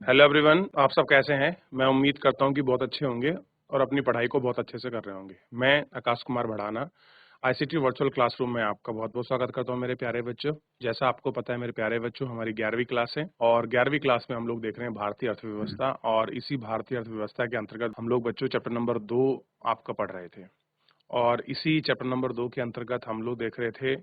Hello everyone, आप सब कैसे हैं? मैं उम्मीद करता हूं कि बहुत अच्छे होंगे और अपनी पढ़ाई को बहुत अच्छे से कर रहे होंगे। मैं Akash Kumar Bhadana ICT virtual classroom में आपका बहुत-बहुत स्वागत करता हूं मेरे प्यारे बच्चों। जैसा आपको पता है मेरे प्यारे बच्चों, हमारी 11वीं क्लास है और 11वीं क्लास में हम लोग देख रहे हैं भारतीय अर्थव्यवस्था और इसी भारतीय अर्थव्यवस्था के अंतर्गत हम लोग बच्चों चैप्टर नंबर 2 आपका पढ़ रहे थे और इसी चैप्टर नंबर 2 के अंतर्गत हम लोग देख रहे थे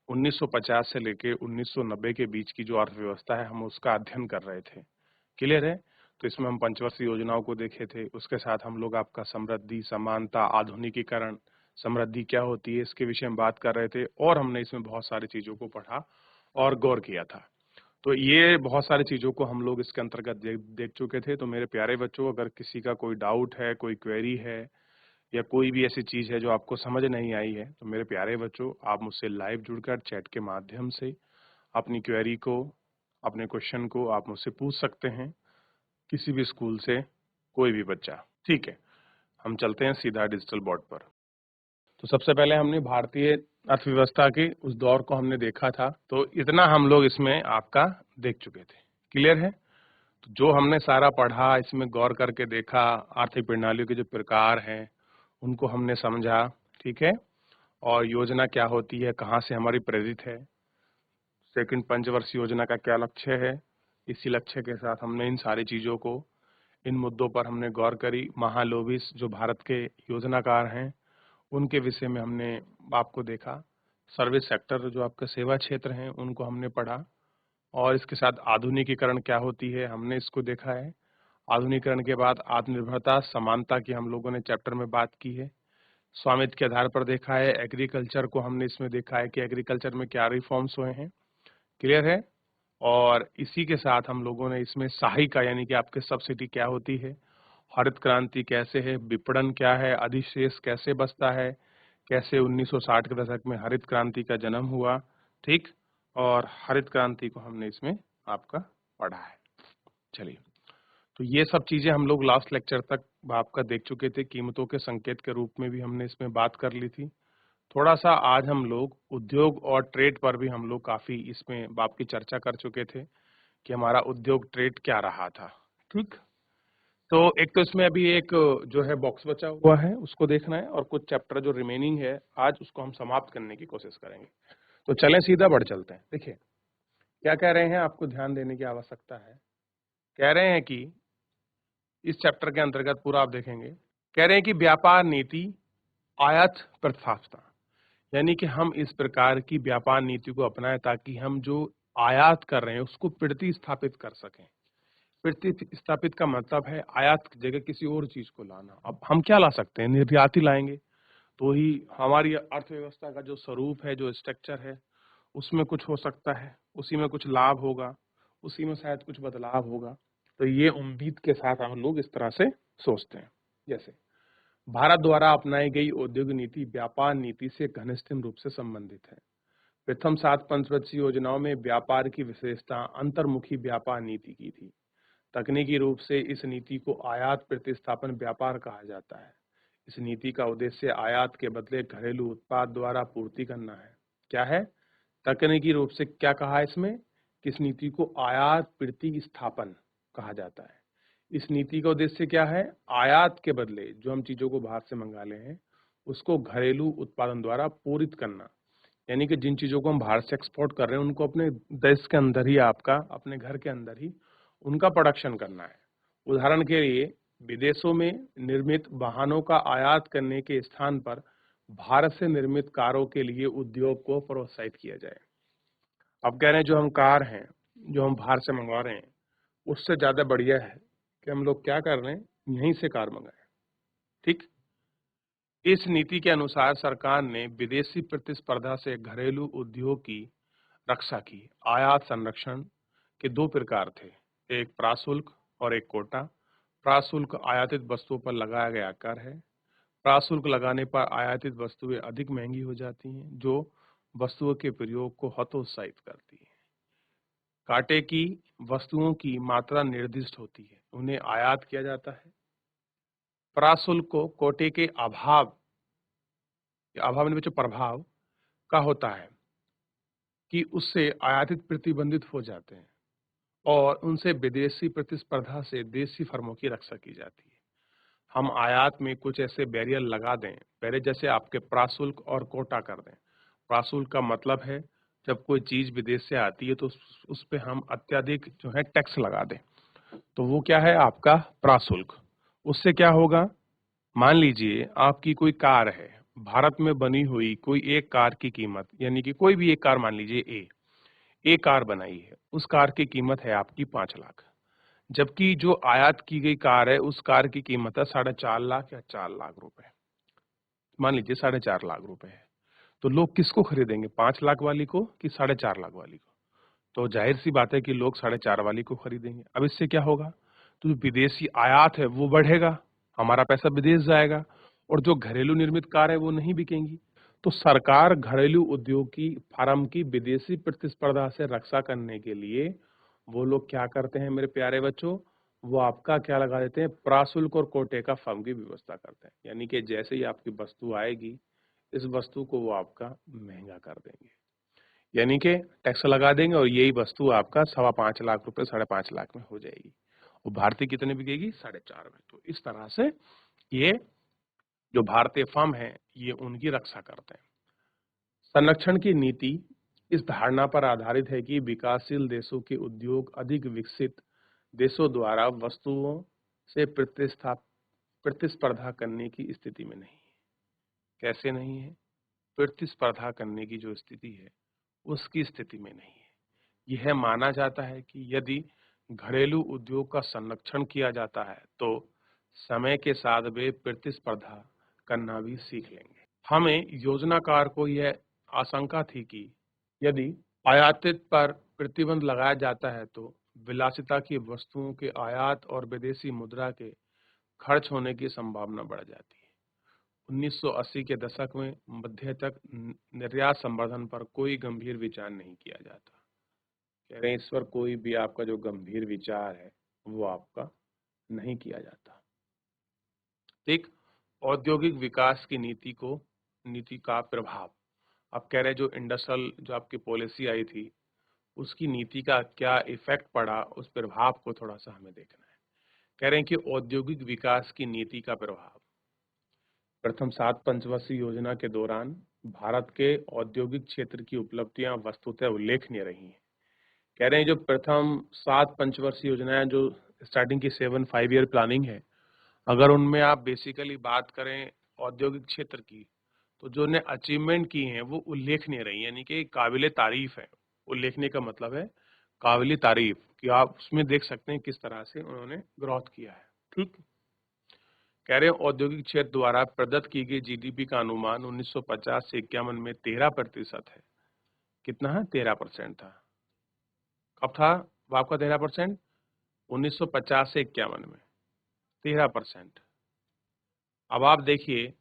1950 से लेके 1990 के बीच की जो अर्थव्यवस्था है, हम उसका अध्ययन कर रहे थे। क्लियर है? तो इसमें हम पंचवर्षीय योजनाओं को देखे थे, उसके साथ हम लोग आपका समृद्धि, समानता, आधुनिकीकरण, समृद्धि क्या होती है, इसके विषय में बात कर रहे थे और हमने इसमें बहुत सारी चीज़ों को पढ़ा और गौर किया था। तो ये बहुत सारी चीज़ों को हम लोग इसके अंतर्गत देख चुके थे। तो मेरे प्यारे बच्चों, अगर किसी का कोई डाउट है, कोई क्वेरी है या कोई भी ऐसी चीज़ है जो आपको समझ नहीं आई है, तो मेरे प्यारे बच्चों, आप मुझसे लाइव जुड़कर चैट के माध्यम से अपनी क्वेरी को, अपने क्वेश्चन को आप मुझसे पूछ सकते हैं। किसी भी स्कूल से कोई भी बच्चा, ठीक है। हम चलते हैं सीधा डिजिटल बोर्ड पर। तो सबसे पहले हमने भारतीय अर्थव्यवस्था के उस दौर को हमने देखा था, तो इतना हम लोग इसमें आपका देख चुके थे। क्लियर है? तो जो हमने सारा पढ़ा, इसमें गौर करके देखा, आर्थिक प्रणालियों के जो प्रकार हैं उनको हमने समझा, ठीक है। और योजना क्या होती है, कहाँ से हमारी प्रेरित है, सेकंड पंचवर्षीय योजना का क्या लक्ष्य है, इसी लक्ष्य के साथ हमने इन सारी चीज़ों को, इन मुद्दों पर हमने गौर करी। महालोबिस जो भारत के योजनाकार हैं, उनके विषय में हमने आपको देखा। सर्विस सेक्टर जो आपके सेवा क्षेत्र हैं, उनको हमने पढ़ा और इसके साथ आधुनिकीकरण क्या होती है, हमने इसको देखा है। आधुनिकीकरण के बाद आत्मनिर्भरता, समानता की हम लोगों ने चैप्टर में बात की है। स्वामित्व के आधार पर देखा है। एग्रीकल्चर को हमने इसमें देखा है कि एग्रीकल्चर में क्या रिफॉर्म्स हुए हैं। क्लियर है? और इसी के साथ हम लोगों ने इसमें सहायिका यानी कि आपके सब्सिडी क्या होती है, हरित क्रांति कैसे है, विपणन क्या है, अधिशेष कैसे बचता है, कैसे 1960 के दशक में हरित क्रांति का जन्म हुआ, ठीक। और हरित क्रांति को हमने इसमें आपका पढ़ा है। चलिए, तो ये सब चीजें हम लोग लास्ट लेक्चर तक आपका देख चुके थे। कीमतों के संकेत के रूप में भी हमने इसमें बात कर ली थी। थोड़ा सा आज हम लोग उद्योग और ट्रेड पर भी हम लोग काफी इसमें आपकी चर्चा कर चुके थे कि हमारा उद्योग ट्रेड क्या रहा था, ठीक। तो एक तो इसमें अभी एक जो है बॉक्स बचा हुआ है, उसको देखना है और कुछ चैप्टर जो रिमेनिंग है आज उसको हम समाप्त करने की कोशिश करेंगे। तो चलें सीधा बढ़ चलते हैं। देखिए क्या कह रहे हैं, आपको ध्यान देने की आवश्यकता है। कह रहे हैं कि इस चैप्टर के अंतर्गत पूरा आप देखेंगे, कह रहे हैं कि व्यापार नीति, आयात प्रतिस्थापना, यानी कि हम इस प्रकार की व्यापार नीति को अपनाएं ताकि हम जो आयात कर रहे हैं उसको प्रतिस्थापित कर सकें। प्रतिस्थापित का मतलब है आयात की जगह किसी और चीज को लाना। अब हम क्या ला सकते हैं, निर्यात ही लाएंगे तो ही हमारी अर्थव्यवस्था का जो स्वरूप है, जो स्ट्रक्चर है, उसमें कुछ हो सकता है, उसी में कुछ लाभ होगा, उसी में शायद कुछ बदलाव होगा। तो ये उम्मीद के साथ हम लोग इस तरह से सोचते हैं। जैसे भारत द्वारा अपनाई गई औद्योगिक नीति व्यापार नीति से घनिष्ठ रूप से संबंधित है। प्रथम 7 पंचवर्षीय योजनाओं में व्यापार की विशेषता अंतर्मुखी व्यापार नीति की थी। तकनीकी रूप से इस नीति को आयात प्रतिस्थापन व्यापार कहा जाता है। इस नीति का उद्देश्य आयात के बदले घरेलू उत्पाद द्वारा पूर्ति करना है। क्या है? तकनीकी रूप से क्या कहा है इसमें, इस नीति को आयात प्रतिस्थापन कहा जाता है। इस नीति का उद्देश्य क्या है? आयात के बदले जो हम चीजों को बाहर से मंगा ले हैं उसको घरेलू उत्पादन द्वारा पूरित करना, यानी कि जिन चीजों को हम बाहर से एक्सपोर्ट कर रहे हैं उनको अपने देश के अंदर ही, आपका अपने घर के अंदर ही उनका प्रोडक्शन करना है। उदाहरण के लिए विदेशों में निर्मित वाहनों का आयात करने के स्थान पर भारत से निर्मित कारों के लिए उद्योग को प्रोत्साहित किया जाए। अब कह रहे हैं जो हम कार हैं, जो हम बाहर से मंगवा रहे हैं, उससे ज्यादा बढ़िया है कि हम लोग क्या कर रहे हैं, यहीं से कार मंगाएं, ठीक। इस नीति के अनुसार सरकार ने विदेशी प्रतिस्पर्धा से घरेलू उद्योग की रक्षा की। आयात संरक्षण के दो प्रकार थे, एक प्राशुल्क और एक कोटा। प्राशुल्क आयातित वस्तुओं पर लगाया गया कर है। प्राशुल्क लगाने पर आयातित वस्तुएं अधिक महंगी हो जाती हैं, जो वस्तुओं के प्रयोग को हतोत्साहित करती है। कांटे की वस्तुओं की मात्रा निर्दिष्ट होती है, उन्हें आयात किया जाता है। प्राशुल्क को कोटे के अभाव में जो प्रभाव का होता है कि उससे आयातित प्रतिबंधित हो जाते हैं और उनसे विदेशी प्रतिस्पर्धा से देसी फर्मों की रक्षा की जाती है। हम आयात में कुछ ऐसे बैरियर लगा दें, पहले जैसे आपके प्राशुल्क और कोटा कर दें। प्राशुल्क का मतलब है जब कोई चीज विदेश से आती है तो उस पे हम अत्यधिक जो है टैक्स लगा दें, तो वो क्या है आपका प्राशुल्क। उससे क्या होगा, मान लीजिए आपकी कोई कार है, भारत में बनी हुई कोई एक कार की कीमत, यानी कि कोई भी एक कार मान लीजिए ए कार बनाई है, उस कार की कीमत है आपकी 5 लाख, जबकि जो आयात की गई कार है उस कार की कीमत है 4.5 लाख या 4 लाख रुपए। मान लीजिए 4.5 लाख रुपए है, तो लोग किसको खरीदेंगे, 5 लाख वाली को कि 4.5 लाख वाली को? तो जाहिर सी बात है कि लोग 4.5 वाली को खरीदेंगे। अब इससे क्या होगा, तो जो विदेशी आयात है वो बढ़ेगा, हमारा पैसा विदेश जाएगा, और जो घरेलू निर्मित कार है वो नहीं बिकेंगी। तो सरकार घरेलू उद्योग की फार्म की विदेशी प्रतिस्पर्धा से रक्षा करने के लिए वो लोग क्या करते हैं मेरे प्यारे बच्चों, वो आपका क्या लगा देते हैं, प्राशुल्क और कोटे का फर्म की व्यवस्था करते हैं। यानी कि जैसे ही आपकी वस्तु आएगी, इस वस्तु को वो आपका महंगा कर देंगे, यानी कि टैक्स लगा देंगे, और यही वस्तु आपका 5.25 लाख रुपए 5.5 लाख में हो जाएगी। और भारतीय कितने बिकेगी, 4.5 में। तो इस तरह से ये जो भारतीय फर्म है ये उनकी रक्षा करते हैं। संरक्षण की नीति इस धारणा पर आधारित है कि विकासशील देशों के उद्योग अधिक विकसित देशों द्वारा वस्तुओं से प्रतिस्पर्धा करने की स्थिति में नहीं है। कैसे नहीं है, प्रतिस्पर्धा करने की जो स्थिति है उसकी स्थिति में नहीं है। यह माना जाता है कि यदि घरेलू उद्योग का संरक्षण किया जाता है तो समय के साथ वे प्रतिस्पर्धा करना भी सीख लेंगे। हमें योजनाकार को यह आशंका थी कि यदि आयातित पर प्रतिबंध लगाया जाता है तो विलासिता की वस्तुओं के आयात और विदेशी मुद्रा के खर्च होने की संभावना बढ़ जाती है। 1980 के दशक में मध्य तक निर्यात संवर्धन पर कोई गंभीर विचार नहीं किया जाता। कह रहे हैं इस पर कोई भी आपका जो गंभीर विचार है वो आपका नहीं किया जाता। ठीक, औद्योगिक विकास की नीति का प्रभाव, आप कह रहे हैं जो इंडस्ट्रियल जो आपकी पॉलिसी आई थी उसकी नीति का क्या इफेक्ट पड़ा, उस प्रभाव को थोड़ा सा हमें देखना है। कह रहे हैं कि औद्योगिक विकास की नीति का प्रभाव, प्रथम 7 पंचवर्षीय योजना के दौरान भारत के औद्योगिक क्षेत्र की उपलब्धियां वस्तुतः उल्लेखनीय रही हैं। कह रहे हैं जो प्रथम 7 पंचवर्षीय योजनाएं जो स्टार्टिंग की 7 5 ईयर प्लानिंग है, अगर उनमें आप बेसिकली बात करें औद्योगिक क्षेत्र की, तो जो ने अचीवमेंट की हैं वो उल्लेखनीय रही, यानी कि काबिले तारीफ है। उल्लेखनीय का मतलब है काबिले तारीफ, कि आप उसमें देख सकते हैं किस तरह से उन्होंने ग्रोथ किया है। ठीक, कह रहे हैं औद्योगिक क्षेत्र द्वारा प्रदत्त की गई जीडीपी का अनुमान 1950 से 51 में 13% है। कितना है, 13% था। कब था वो आपका 13%, 1950 से 51 में 13%। अब आप देखिए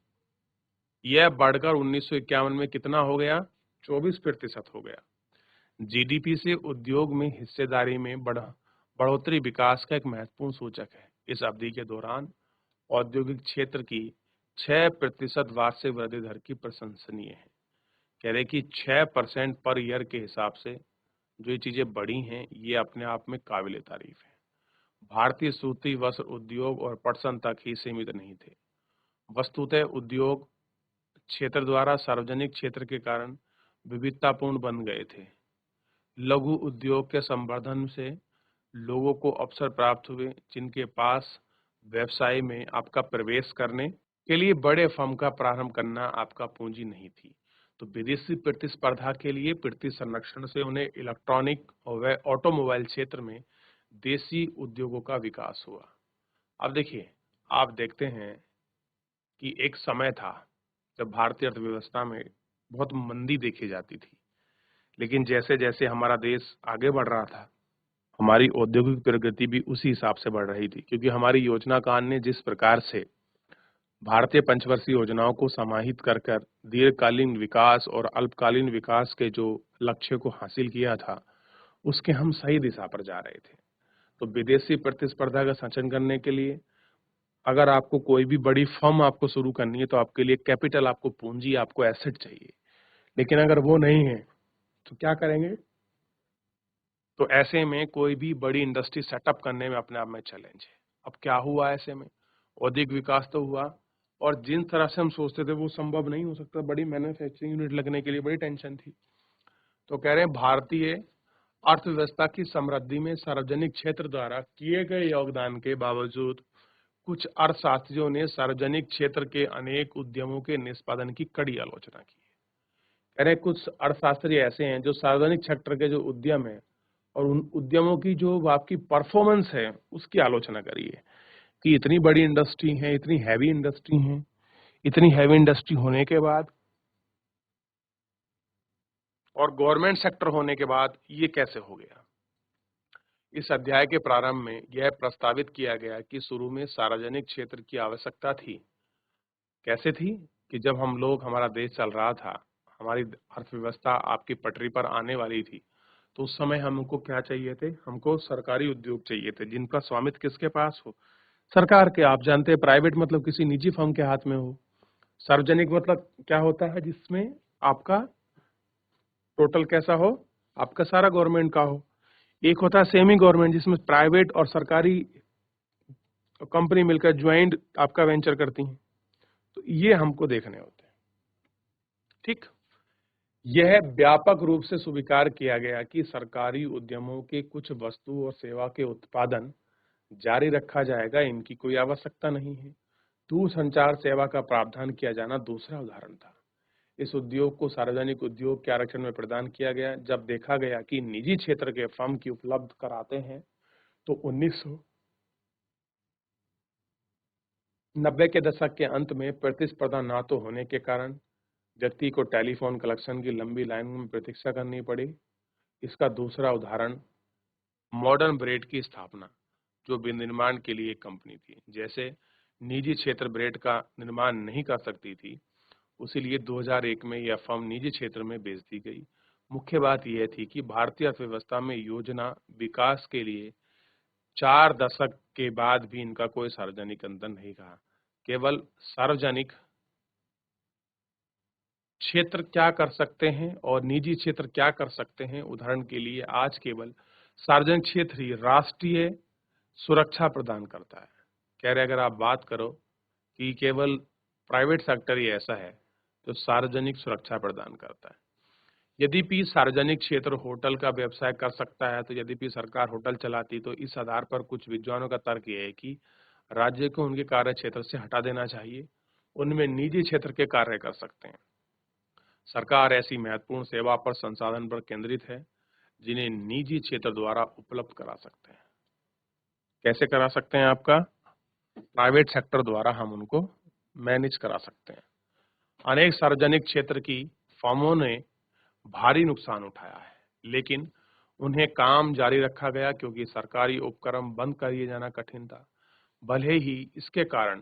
यह बढ़कर 1951 में कितना हो गया, 24% हो गया। जीडीपी से उद्योग में हिस्सेदारी में बढ़ोतरी विकास का एक महत्वपूर्ण सूचक है। इस अवधि के दौरान औद्योगिक क्षेत्र की 6% वार्षिक वृद्धि दर की प्रशंसनीय है। कह रहे कि 6% पर ईयर के हिसाब से जो ये चीजें बढ़ी हैं ये अपने आप में काबिले तारीफ है। भारतीय सूती वस्त्र उद्योग और पटसन तक ही सीमित नहीं थे। वस्तुतः उद्योग क्षेत्र द्वारा सार्वजनिक क्षेत्र के कारण विविधतापूर्ण बन गए थे। लघु उद्योग के संवर्धन से लोगों को अवसर प्राप्त हुए जिनके पास व्यवसाय में आपका प्रवेश करने के लिए बड़े फर्म का प्रारंभ करना आपका पूंजी नहीं थी। तो विदेशी प्रतिस्पर्धा के लिए प्रति संरक्षण से उन्हें इलेक्ट्रॉनिक और ऑटोमोबाइल क्षेत्र में देसी उद्योगों का विकास हुआ। अब देखिए, आप देखते हैं कि एक समय था जब भारतीय अर्थव्यवस्था में बहुत मंदी देखी जाती थी, लेकिन जैसे जैसे हमारा देश आगे बढ़ रहा था हमारी औद्योगिक प्रगति भी उसी हिसाब से बढ़ रही थी, क्योंकि हमारी योजनाकार ने जिस प्रकार से भारतीय पंचवर्षीय योजनाओं को समाहित कर दीर्घकालीन विकास और अल्पकालीन विकास के जो लक्ष्य को हासिल किया था उसके हम सही दिशा पर जा रहे थे। तो विदेशी प्रतिस्पर्धा का संचलन करने के लिए अगर आपको कोई भी बड़ी फर्म आपको शुरू करनी है तो आपके लिए कैपिटल, आपको पूंजी, आपको एसेट चाहिए। लेकिन अगर वो नहीं है तो क्या करेंगे, तो ऐसे में कोई भी बड़ी इंडस्ट्री सेटअप करने में अपने आप में चैलेंज है। अब क्या हुआ ऐसे में? औद्योगिक विकास तो हुआ और जिन तरह से हम सोचते थे वो संभव नहीं हो सकता। बड़ी मैन्युफैक्चरिंग यूनिट लगने के लिए बड़ी टेंशन थी। तो कह रहे हैं भारतीय अर्थव्यवस्था की समृद्धि में सार्वजनिक क्षेत्र द्वारा किए गए योगदान के बावजूद कुछ अर्थशास्त्रियों ने सार्वजनिक क्षेत्र के अनेक उद्यमों के निष्पादन की कड़ी आलोचना की है। कह रहे हैं कुछ अर्थशास्त्री ऐसे हैं जो सार्वजनिक सेक्टर के जो उद्यम है और उन उद्यमों की जो आपकी परफॉर्मेंस है उसकी आलोचना करी है कि इतनी बड़ी इंडस्ट्री है, इतनी हैवी इंडस्ट्री है, इतनी हैवी इंडस्ट्री होने के बाद और गवर्नमेंट सेक्टर होने के बाद ये कैसे हो गया। इस अध्याय के प्रारंभ में यह प्रस्तावित किया गया कि शुरू में सार्वजनिक क्षेत्र की आवश्यकता थी। कैसे थी? कि जब हम लोग हमारा देश चल रहा था, हमारी अर्थव्यवस्था आपकी पटरी पर आने वाली थी, तो उस समय हमको क्या चाहिए थे? हमको सरकारी उद्योग चाहिए थे जिनका स्वामित्व किसके पास हो? सरकार के। आप जानते हैं प्राइवेट मतलब किसी निजी फर्म के हाथ में हो। सार्वजनिक मतलब क्या होता है? जिसमें आपका टोटल कैसा हो? आपका सारा गवर्नमेंट का हो। एक होता है सेमी गवर्नमेंट जिसमें प्राइवेट और सरकारी कंपनी मिलकर ज्वाइंट आपका वेंचर करती हैं। तो ये हमको देखने होते हैं। ठीक, यह व्यापक रूप से स्वीकार किया गया कि सरकारी उद्यमों के कुछ वस्तु और सेवा के उत्पादन जारी रखा जाएगा, इनकी कोई आवश्यकता नहीं है। दूरसंचार सेवा का प्रावधान किया जाना दूसरा उदाहरण था। इस उद्योग को सार्वजनिक उद्योग के आरक्षण में प्रदान किया गया जब देखा गया कि निजी क्षेत्र के फर्म की उपलब्ध कराते हैं। तो 1990 के दशक के अंत में प्रतिस्पर्धा ना तो होने के कारण व्यक्ति को टेलीफोन कलेक्शन की लंबी लाइन में प्रतीक्षा करनी पड़ी। इसका दूसरा उदाहरण मॉडर्न ब्रेड की स्थापना, जो विनिर्माण के लिए एक कंपनी थी। जैसे निजी क्षेत्र ब्रेड का निर्माण नहीं कर सकती थी, उसीलिए 2001 में यह फर्म निजी क्षेत्र में बेच दी गई। मुख्य बात यह थी कि भारतीय अर्थव्यवस्था में योजना विकास के लिए 4 दशक के बाद भी इनका कोई सार्वजनिक अंदर नहीं रहा। केवल सार्वजनिक क्षेत्र क्या कर सकते हैं और निजी क्षेत्र क्या कर सकते हैं। उदाहरण के लिए आज केवल सार्वजनिक क्षेत्र ही राष्ट्रीय सुरक्षा प्रदान करता है। कह रहे अगर आप बात करो कि केवल प्राइवेट सेक्टर ही ऐसा है जो सार्वजनिक सुरक्षा प्रदान करता है। यद्यपि सार्वजनिक क्षेत्र होटल का व्यवसाय कर सकता है, तो यद्यपि सरकार होटल चलाती, तो इस आधार पर कुछ विद्वानों का तर्क यह है कि राज्य को उनके कार्य क्षेत्र से हटा देना चाहिए, उनमें निजी क्षेत्र के कार्य कर सकते हैं। सरकार ऐसी महत्वपूर्ण सेवा पर संसाधन पर केंद्रित है जिन्हें निजी क्षेत्र द्वारा उपलब्ध करा सकते हैं। कैसे करा सकते हैं? आपका प्राइवेट सेक्टर द्वारा हम उनको मैनेज करा सकते हैं। अनेक सार्वजनिक क्षेत्र की फर्मों ने भारी नुकसान उठाया है, लेकिन उन्हें काम जारी रखा गया क्योंकि सरकारी उपक्रम बंद किए जाना कठिन था। भले ही इसके कारण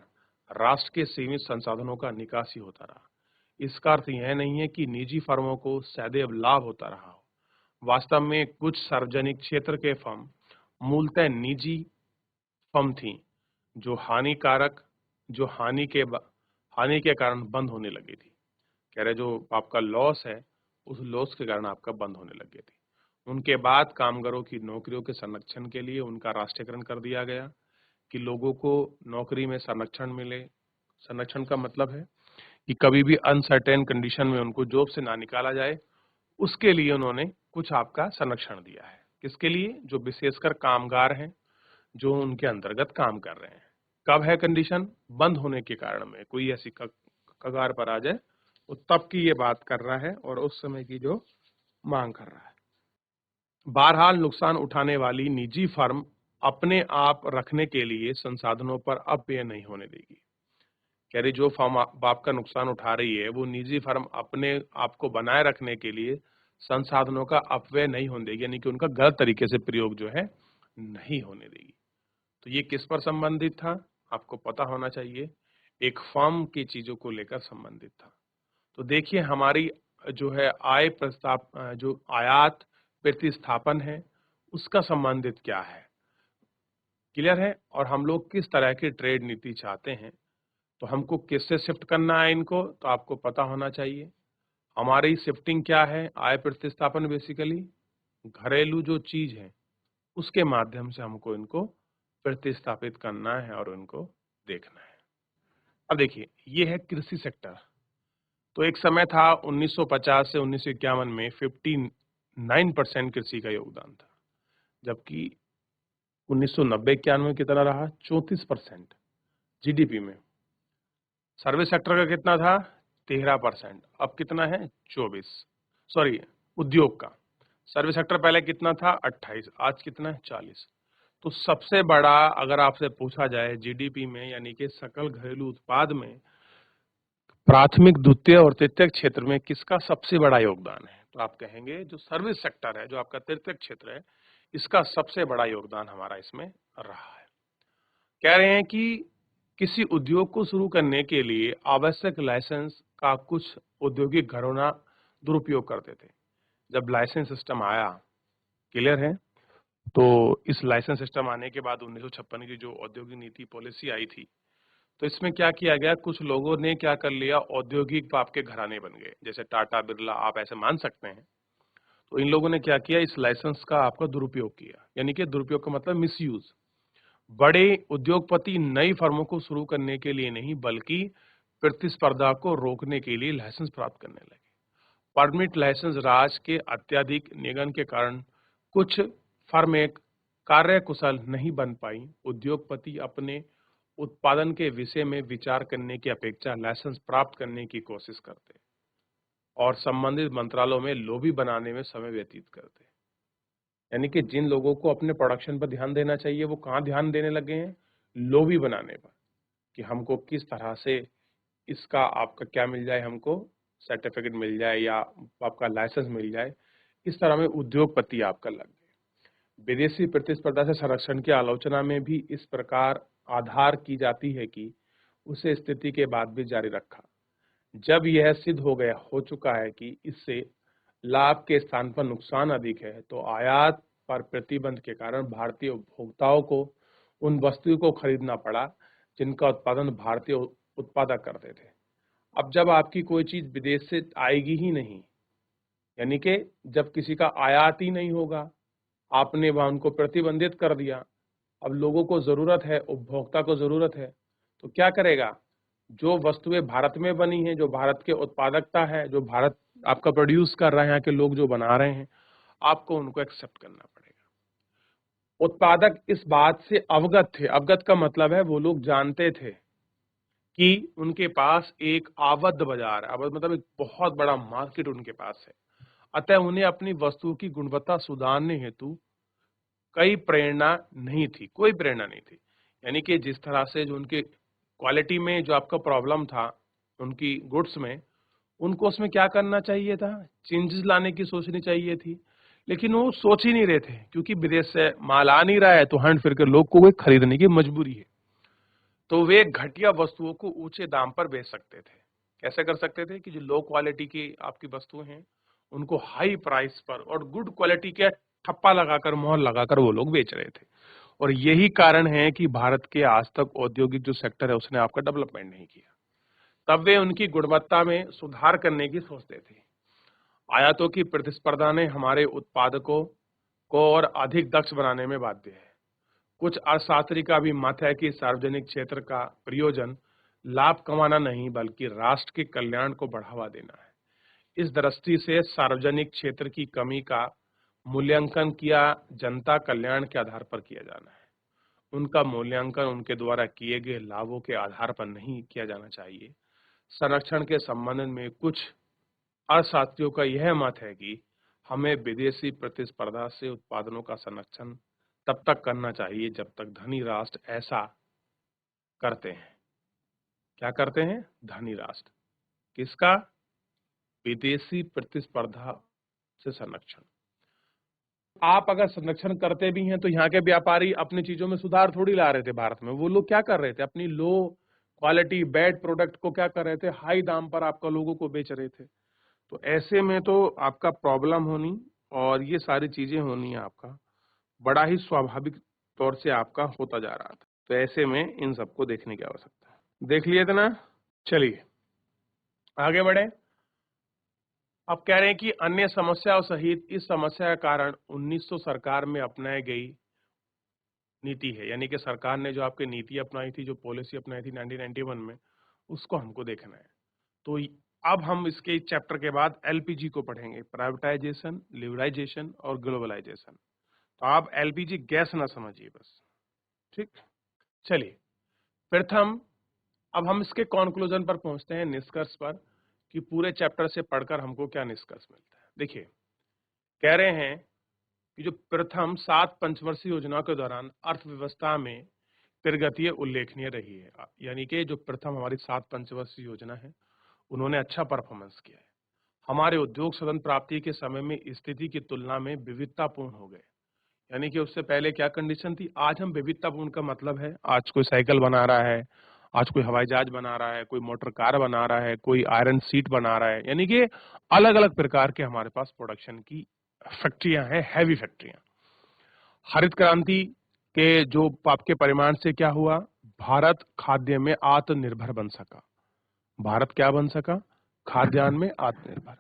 राष्ट्र के सीमित संसाधनों का निकासी होता रहा। इसका अर्थ यह नहीं है कि निजी फर्मों को सदैव लाभ होता रहा हो। वास्तव में कुछ सार्वजनिक क्षेत्र के फर्म मूलतः निजी फर्म थी जो हानि के कारण बंद होने लगी थी। कह रहे जो आपका लॉस है उस लॉस के कारण आपका बंद होने लगी थी। उनके बाद कामगारों की नौकरियों के संरक्षण के लिए उनका राष्ट्रीयकरण कर दिया गया कि लोगों को नौकरी में संरक्षण मिले। संरक्षण का मतलब है कि कभी भी अनसर्टेन कंडीशन में उनको जॉब से ना निकाला जाए, उसके लिए उन्होंने कुछ आपका संरक्षण दिया है। किसके लिए? जो विशेषकर कामगार हैं जो उनके अंतर्गत काम कर रहे हैं। कब है कंडीशन? बंद होने के कारण में कोई ऐसी कगार पर आ जाए, वो तब की ये बात कर रहा है और उस समय की जो मांग कर रहा है। बहरहाल नुकसान उठाने वाली निजी फर्म अपने आप रखने के लिए संसाधनों पर अपव्यय नहीं होने देगी। कह रही जो फर्म आपका नुकसान उठा रही है वो निजी फर्म अपने आप को बनाए रखने के लिए संसाधनों का अपव्यय नहीं होने देगी, यानी कि उनका गलत तरीके से प्रयोग जो है नहीं होने देगी। तो ये किस पर संबंधित था? आपको पता होना चाहिए, एक फर्म की चीजों को लेकर संबंधित था। तो देखिए हमारी जो है जो आयात प्रतिस्थापन है उसका संबंधित क्या है, क्लियर है? और हम लोग किस तरह की ट्रेड नीति चाहते हैं, तो हमको किससे शिफ्ट करना है इनको, तो आपको पता होना चाहिए। हमारी शिफ्टिंग क्या है? आय प्रतिस्थापन बेसिकली घरेलू जो चीज है उसके माध्यम से हमको इनको प्रतिस्थापित करना है और उनको देखना है। अब देखिए, ये है कृषि सेक्टर। तो एक समय था 1950 से 1951 में 59% कृषि का योगदान था, जबकि 1990-91 में कितना रहा? 34% जीडीपी में। सर्विस सेक्टर का कितना था? 13%। अब कितना है? 24। सॉरी, उद्योग का। सर्विस सेक्टर पहले कितना था? 28। आज कितना है? 40। तो सबसे बड़ा अगर आपसे पूछा जाए जीडीपी में, यानी कि सकल घरेलू उत्पाद में, प्राथमिक, द्वितीय और तृतीयक क्षेत्र में किसका सबसे बड़ा योगदान है? तो आप कहेंगे जो सर्विस सेक्टर है, जो आपका तृतीयक क्षेत्र है, इसका सबसे बड़ा योगदान हमारा इसमें रहा है। कह रहे हैं कि किसी उद्योग को शुरू करने के लिए आवश्यक लाइसेंस का कुछ औद्योगिक घराना दुरुपयोग करते थे। जब लाइसेंस सिस्टम आया, क्लियर है, तो इस लाइसेंस सिस्टम आने के बाद 1956 की जो औद्योगिक नीति पॉलिसी आई थी, तो इसमें क्या किया गया, कुछ लोगों ने क्या कर लिया, औद्योगिक आपके घराने बन गए, जैसे टाटा, बिरला, आप ऐसे मान सकते हैं। तो इन लोगों ने क्या किया, इस लाइसेंस का आपका दुरुपयोग किया, यानी कि दुरुपयोग का मतलब मिसयूज। बड़े उद्योगपति नई फर्मों को शुरू करने के लिए नहीं, बल्कि प्रतिस्पर्धा को रोकने के लिए लाइसेंस प्राप्त करने लगे। परमिट लाइसेंस राज के अत्यधिक निगमन के कारण कुछ फर्में कार्यकुशल नहीं बन पाई। उद्योगपति अपने उत्पादन के विषय में विचार करने की अपेक्षा लाइसेंस प्राप्त करने की कोशिश करते और संबंधित मंत्रालयों में लॉबी बनाने में समय व्यतीत करते। यानी कि जिन लोगों को अपने प्रोडक्शन पर ध्यान देना चाहिए, वो कहाँ ध्यान देने लगे हैं? लॉबी बनाने पर, कि हमको किस तरह से इसका आपका क्या मिल जाए, हमको सर्टिफिकेट मिल जाए या आपका लाइसेंस मिल जाए। इस तरह में उद्योगपति आपका लग गए। विदेशी प्रतिस्पर्धा से संरक्षण की आलोचना में भी इस प्रकार आधार की जाती है कि उसे स्थिति के बाद भी जारी रखा। जब यह सिद्ध हो चुका है कि इससे लाभ के स्थान पर नुकसान अधिक है, तो आयात पर प्रतिबंध के कारण भारतीय उपभोक्ताओं को उन वस्तुओं को खरीदना पड़ा जिनका उत्पादन भारतीय उत्पादक करते थे। अब जब आपकी कोई चीज विदेश से आएगी ही नहीं, यानी कि जब किसी का आयात ही नहीं होगा, आपने वहां उनको प्रतिबंधित कर दिया। अब लोगों को जरूरत है, उपभोक्ता को जरूरत है, तो क्या करेगा? जो वस्तुएं भारत में बनी हैं, जो भारत के उत्पादकता है, जो भारत आपका प्रोड्यूस कर रहे हैं, यहाँ के लोग जो बना रहे हैं, आपको उनको एक्सेप्ट करना पड़ेगा। उत्पादक इस बात से अवगत थे। अवगत का मतलब है वो लोग जानते थे कि उनके पास एक आबद्ध बाजार है। आबद्ध मतलब एक बहुत बड़ा मार्केट उनके पास है। अतः उन्हें अपनी वस्तु की गुणवत्ता सुधारने हेतु कई प्रेरणा नहीं थी, कोई प्रेरणा नहीं थी। यानी कि जिस तरह से जो उनके क्वालिटी में जो आपका प्रॉब्लम था, उनकी गुड्स में, उनको उसमें क्या करना चाहिए था? चेंजेस लाने की सोचनी चाहिए थी। लेकिन वो सोच ही नहीं रहे थे, क्योंकि विदेश से माल आ नहीं रहा है, तो हंड फिर के लोग को कोई खरीदने की मजबूरी है। तो वे घटिया वस्तुओं को ऊंचे दाम पर बेच सकते थे। कैसे कर सकते थे? कि जो लो क्वालिटी की आपकी वस्तुएं हैं, उनको हाई प्राइस पर और गुड क्वालिटी के ठप्पा लगाकर, मोहर लगाकर वो लोग बेच रहे थे। और यही कारण है कि भारत के आज तक औद्योगिक जो सेक्टर है, उसने आपका डेवलपमेंट नहीं किया। तब वे उनकी गुणवत्ता में सुधार करने की सोचते थे। आयातों की प्रतिस्पर्धा ने हमारे उत्पादकों को और अधिक दक्ष बनाने में बाध्य है। कुछ अर्थशास्त्री का भी मत है कि सार्वजनिक क्षेत्र का प्रयोजन लाभ कमाना नहीं, बल्कि राष्ट्र के कल्याण को बढ़ावा देना है। इस दृष्टि से सार्वजनिक क्षेत्र की कमी का मूल्यांकन किया जनता कल्याण के आधार पर किया जाना है। उनका मूल्यांकन उनके द्वारा किए गए लाभों के आधार पर नहीं किया जाना चाहिए। संरक्षण के संबंध में कुछ अर्थशास्त्रियों का यह मत है कि हमें विदेशी प्रतिस्पर्धा से उत्पादनों का संरक्षण तब तक करना चाहिए जब तक धनी राष्ट्र ऐसा करते हैं। क्या करते हैं? धनी राष्ट्र। किसका? विदेशी प्रतिस्पर्धा से संरक्षण। आप अगर संरक्षण करते भी हैं, तो यहाँ के व्यापारी अपनी चीजों में सुधार थोड़ी ला रहे थे। भारत में वो लोग क्या कर रहे थे? अपनी लो क्वालिटी, बैड प्रोडक्ट को क्या कर रहे थे? हाई दाम पर आपका लोगों को बेच रहे थे। तो ऐसे में तो आपका प्रॉब्लम होनी और ये सारी चीजें होनी, आपका बड़ा ही स्वाभाविक तौर से आपका होता जा रहा था। तो ऐसे में इन सबको देखने की आवश्यकता है। देख लिए थे ना? चलिए आगे बढ़े। अब कह रहे हैं कि अन्य समस्याओं सहित इस समस्या के कारण 1900 सरकार में अपनाई गई नीति है, यानी कि सरकार ने जो आपकी नीति अपनाई थी, जो पॉलिसी अपनाई थी 1991 में, उसको हमको देखना है। तो अब हम इसके इस चैप्टर के बाद एलपीजी को पढ़ेंगे, प्राइवेटाइजेशन, लिबरलाइजेशन और ग्लोबलाइजेशन। तो आप एलपीजी गैस ना समझिए बस, ठीक। चलिए, प्रथम अब हम इसके कंक्लूजन पर पहुंचते हैं, निष्कर्ष पर, कि पूरे चैप्टर से पढ़कर हमको क्या निष्कर्ष मिलता है। देखिए, कह रहे हैं कि जो प्रथम 7 पंचवर्षीय योजना के दौरान अर्थव्यवस्था में प्रगति उल्लेखनीय रही है, यानी कि जो प्रथम हमारी 7 पंचवर्षीय योजना है, उन्होंने अच्छा परफॉर्मेंस किया है। हमारे उद्योग सदन प्राप्ति के समय में स्थिति की तुलना में विविधतापूर्ण हो गए, यानी कि उससे पहले क्या कंडीशन थी, आज हम विविधतापूर्ण का मतलब है, आज कोई साइकिल बना रहा है, आज कोई हवाई जहाज बना रहा है, कोई मोटर कार बना रहा है, कोई आयरन सीट बना रहा है, यानी कि अलग अलग प्रकार के हमारे पास प्रोडक्शन की फैक्ट्रियां हैं, हैवी फैक्ट्रियां। हरित क्रांति के जो आपके परिमाण से क्या हुआ, भारत खाद्य में आत्मनिर्भर बन सका। भारत क्या बन सका, खाद्यान्न में आत्मनिर्भर।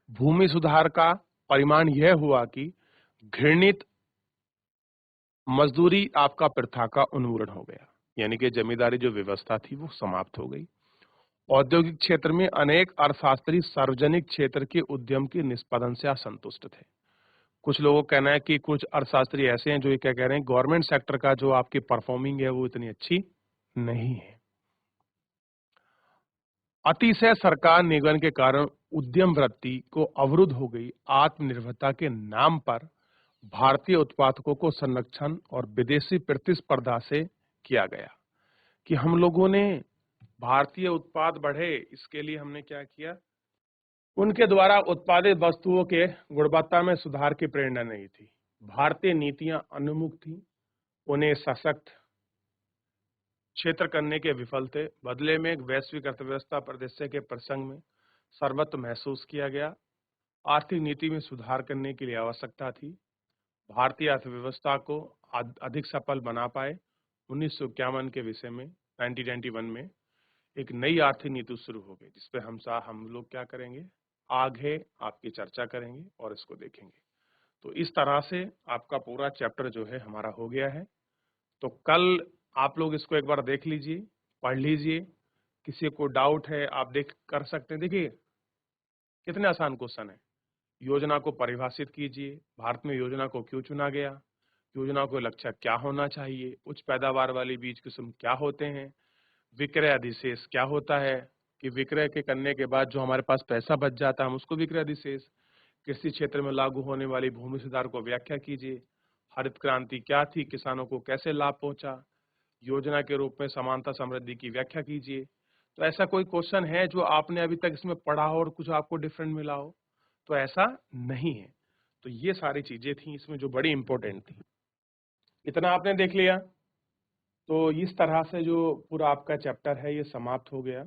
भूमि सुधार का परिमाण यह हुआ कि घृणित मजदूरी आपका प्रथा का उन्मूलन हो गया, यानी कि जमींदारी जो व्यवस्था थी वो समाप्त हो गई। औद्योगिक क्षेत्र में अनेक अर्थशास्त्री सार्वजनिक क्षेत्र के उद्यम के निष्पादन से असंतुष्ट थे। कुछ लोगों का कहना है कि कुछ अर्थशास्त्री ऐसे हैं जो ये क्या कह रहे हैं, गवर्नमेंट सेक्टर का जो आपकी परफॉर्मिंग है वो इतनी अच्छी नहीं है। अतिशय सरकार निगमन के कारण उद्यम वृत्ति को अवरुद्ध हो गई। आत्मनिर्भरता के नाम पर भारतीय उत्पादकों को संरक्षण और विदेशी प्रतिस्पर्धा से किया गया, कि हम लोगों ने भारतीय उत्पाद बढ़े, इसके लिए हमने क्या किया, उनके द्वारा उत्पादित वस्तुओं के गुणवत्ता में सुधार की प्रेरणा नहीं थी। भारतीय नीतियां अनुमुख थी, उन्हें सशक्त क्षेत्र करने के विफल थे। बदले में एक वैश्विक अर्थव्यवस्था परिदृश्य के प्रसंग में सर्वत्र महसूस किया गया। आर्थिक नीति में सुधार करने के लिए आवश्यकता थी। भारतीय अर्थव्यवस्था को अधिक सफल बना पाए 1951 के विषय में 1991 में एक नई आर्थिक नीति शुरू हो गई, जिसपे हम लोग क्या करेंगे, आगे आपकी चर्चा करेंगे और इसको देखेंगे। तो इस तरह से आपका पूरा चैप्टर जो है हमारा हो गया है। तो कल आप लोग इसको एक बार देख लीजिए, पढ़ लीजिए। किसी को डाउट है आप देख कर सकते हैं। देखिए कितने आसान क्वेश्चन है। योजना को परिभाषित कीजिए, भारत में योजना को क्यों चुना गया, योजना को लक्ष्य क्या होना चाहिए, उच्च पैदावार वाली बीज किस्म क्या होते हैं, विक्रय अधिशेष क्या होता है, कि विक्रय के करने के बाद जो हमारे पास पैसा बच जाता है हम उसको विक्रय अधिशेष। कृषि क्षेत्र में लागू होने वाली भूमि सुधार को व्याख्या कीजिए। हरित क्रांति क्या थी, किसानों को कैसे लाभ पहुंचा, योजना के रूप में समानता समृद्धि की व्याख्या कीजिए। तो ऐसा कोई क्वेश्चन है जो आपने अभी तक इसमें पढ़ा हो और कुछ आपको डिफरेंट मिला हो? तो ऐसा नहीं है। तो ये सारी चीजें थी इसमें जो बड़ी इंपॉर्टेंट थी। इतना आपने देख लिया, तो इस तरह से जो पूरा आपका चैप्टर है ये समाप्त हो गया।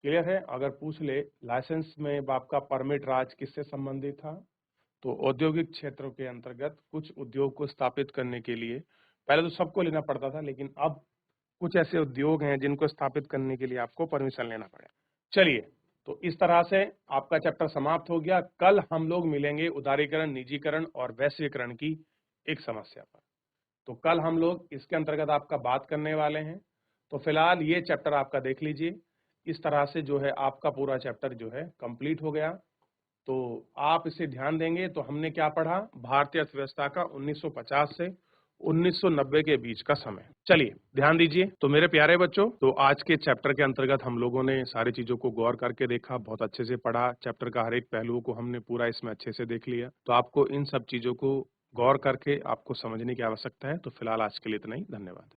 क्लियर है? अगर पूछ ले लाइसेंस में आपका परमिट राज किससे संबंधित था, तो औद्योगिक क्षेत्रों के अंतर्गत कुछ उद्योग को स्थापित करने के लिए पहले तो सबको लेना पड़ता था, लेकिन अब कुछ ऐसे उद्योग हैं जिनको स्थापित करने के लिए आपको परमिशन लेना पड़े। चलिए, तो इस तरह से आपका चैप्टर समाप्त हो गया। कल हम लोग मिलेंगे उदारीकरण, निजीकरण और वैश्वीकरण की एक समस्या पर। तो कल हम लोग इसके अंतर्गत आपका बात करने वाले हैं। तो फिलहाल ये चैप्टर आपका देख लीजिए। इस तरह से जो है आपका पूरा चैप्टर जो है कंप्लीट हो गया। तो आप इसे ध्यान देंगे तो हमने क्या पढ़ा, भारतीय अर्थव्यवस्था का 1950 से 1990 के बीच का समय। चलिए ध्यान दीजिए। तो मेरे प्यारे बच्चों, तो आज के चैप्टर के अंतर्गत हम लोगों ने सारी चीजों को गौर करके देखा, बहुत अच्छे से पढ़ा। चैप्टर का हर एक पहलू को हमने पूरा इसमें अच्छे से देख लिया। तो आपको इन सब चीजों को गौर करके आपको समझने की आवश्यकता है। तो फिलहाल आज के लिए इतना ही। धन्यवाद।